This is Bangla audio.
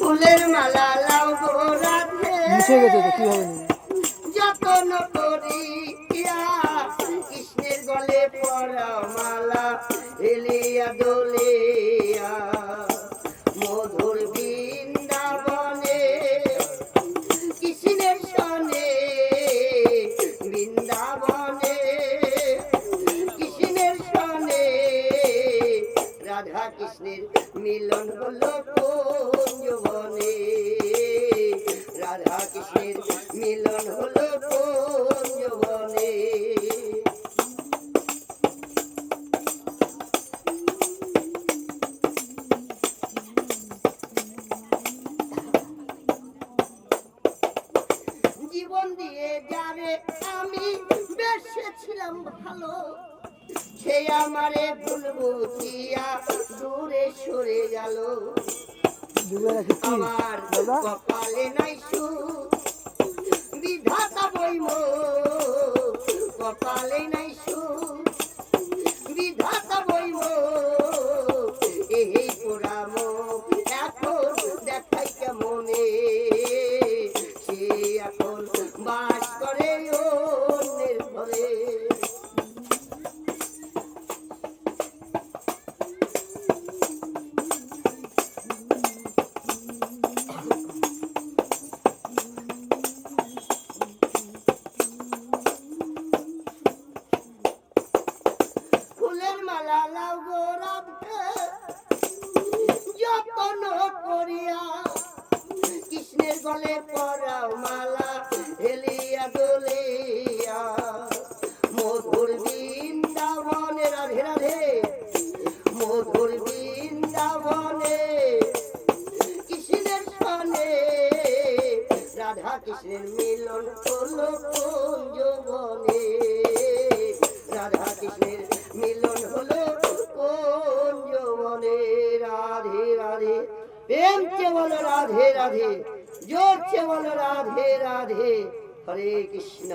ফুলের মালা লাও গো রাধে মিশে গেছে তো কি হবে না যতন করিয়া কৃষ্ণের গলে পরাও মালা এলিয়া দোলিয়া মধুর বৃন্দাবনে কৃষ্ণের সনে বৃন্দাবনে কৃষ্ণের সনে রাধা কৃষ্ণের মিলন হলো কুঞ্জবনে রাধা কৃষ্ণের মিলন হলো কুঞ্জবনে জীবন দিয়ে যারে আমি বেসেছিলাম ভালো সে আমারে ভুল বুঝিয়া দূরে সরে গেল আমার কপালে নাই সুখ বিধাতা বইম কপালে নাই সুখ বিধাতা বইম এই পোড়াম এখন দেখাই কেমনে সে এখন বাস করে অন্যের ঘরে কৃষ্ণের গলে পরাও মালা হেলিয়া দোলিয়া মধুর বৃন্দাবনে রাধে রাধে মধুর বৃন্দাবনে কৃষ্ণের সনে রাধা কৃষ্ণের মিলন হলো কুঞ্জবনে রাধা কৃষ্ণের মিলন হলো কুঞ্জবনে রাধে রাধে प्रेम से बोलो राधे राधे जोर से बोलो राधे राधे हरे कृष्ण।